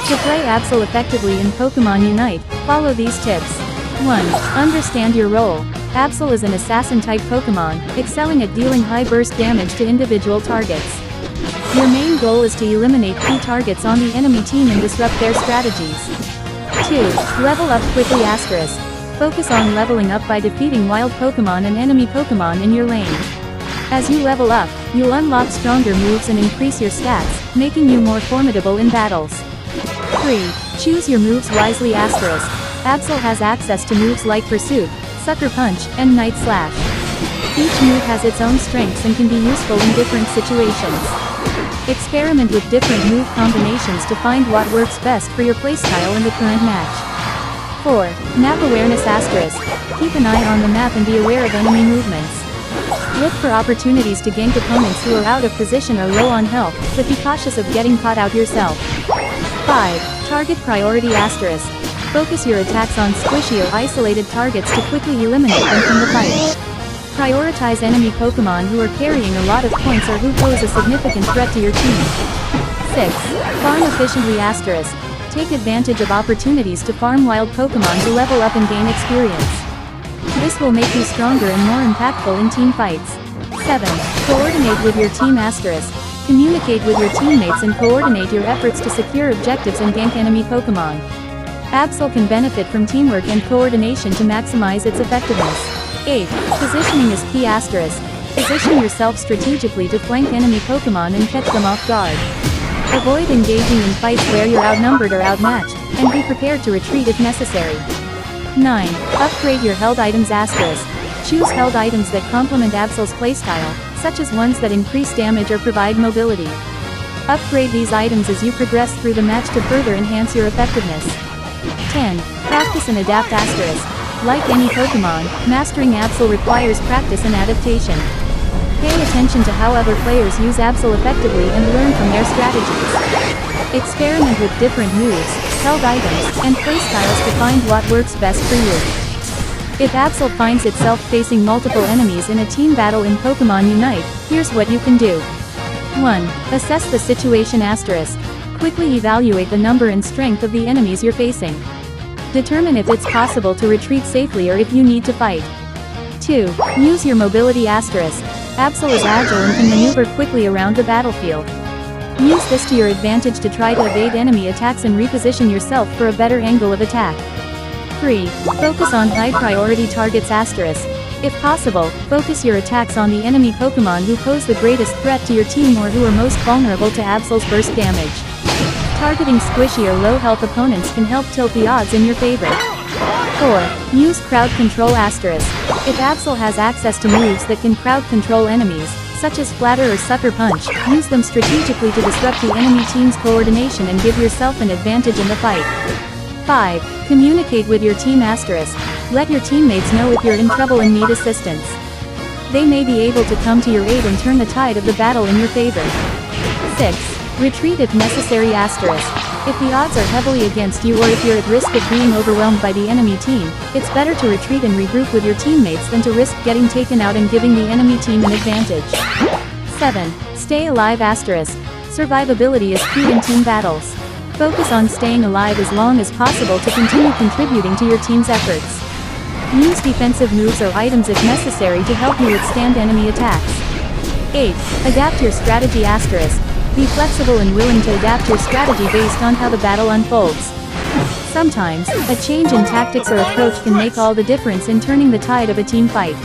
To play Absol effectively in Pokémon Unite, follow these tips. 1. Understand your role. Absol is an assassin-type Pokémon, excelling at dealing high burst damage to individual targets. Your main goal is to eliminate key targets on the enemy team and disrupt their strategies. 2. Level up quickly asterisk. Focus on leveling up by defeating wild Pokémon and enemy Pokémon in your lane. As you level up, you'll unlock stronger moves and increase your stats, making you more formidable in battles. 3. Choose your moves wisely asterisk. Absol has access to moves like Pursuit, Sucker Punch, and Night Slash. Each move has its own strengths and can be useful in different situations. Experiment with different move combinations to find what works best for your playstyle in the current match. 4. Map awareness asterisk. Keep an eye on the map and be aware of enemy movements. Look for opportunities to gank opponents who are out of position or low on health, but be cautious of getting caught out yourself. 5. Target priority asterisk. Focus your attacks on squishy or isolated targets to quickly eliminate them from the fight. Prioritize enemy Pokémon who are carrying a lot of points or who pose a significant threat to your team. 6. Farm efficiently asterisk. Take advantage of opportunities to farm wild Pokémon to level up and gain experience. This will make you stronger and more impactful in team fights. 7. Coordinate with your team asterisk. Communicate with your teammates and coordinate your efforts to secure objectives and gank enemy Pokémon. Absol can benefit from teamwork and coordination to maximize its effectiveness. 8. Positioning is key asterisk. Position yourself strategically to flank enemy Pokémon and catch them off guard. Avoid engaging in fights where you're outnumbered or outmatched, and be prepared to retreat if necessary. 9. Upgrade your held items asterisk. Choose held items that complement Absol's playstyle, such as ones that increase damage or provide mobility. Upgrade these items as you progress through the match to further enhance your effectiveness. 10. Practice and adapt asterisk. Like any Pokémon, mastering Absol requires practice and adaptation. Pay attention to how other players use Absol effectively and learn from their strategies. Experiment with different moves, held items, and playstyles to find what works best for you. If Absol finds itself facing multiple enemies in a team battle in Pokémon Unite, here's what you can do. 1. Assess the situation asterisk. Quickly evaluate the number and strength of the enemies you're facing. Determine if it's possible to retreat safely or if you need to fight. 2. Use your mobility asterisk. Absol is agile and can maneuver quickly around the battlefield. Use this to your advantage to try to evade enemy attacks and reposition yourself for a better angle of attack. 3. Focus on high priority targets asterisk. If possible, focus your attacks on the enemy Pokémon who pose the greatest threat to your team or who are most vulnerable to Absol's burst damage. Targeting squishy or low health opponents can help tilt the odds in your favor. 4. Use crowd control asterisk. If Absol has access to moves that can crowd control enemies, such as Flatter or Sucker Punch, use them strategically to disrupt the enemy team's coordination and give yourself an advantage in the fight. 5. Communicate with your team asterisk. Let your teammates know if you're in trouble and need assistance. They may be able to come to your aid and turn the tide of the battle in your favor. 6. Retreat if necessary asterisk. If the odds are heavily against you or if you're at risk of being overwhelmed by the enemy team, it's better to retreat and regroup with your teammates than to risk getting taken out and giving the enemy team an advantage. 7. Stay alive asterisk. Survivability is key in team battles. Focus on staying alive as long as possible to continue contributing to your team's efforts. Use defensive moves or items if necessary to help you withstand enemy attacks. 8. Adapt your strategy asterisk. Be flexible and willing to adapt your strategy based on how the battle unfolds. Sometimes, a change in tactics or approach can make all the difference in turning the tide of a team fight.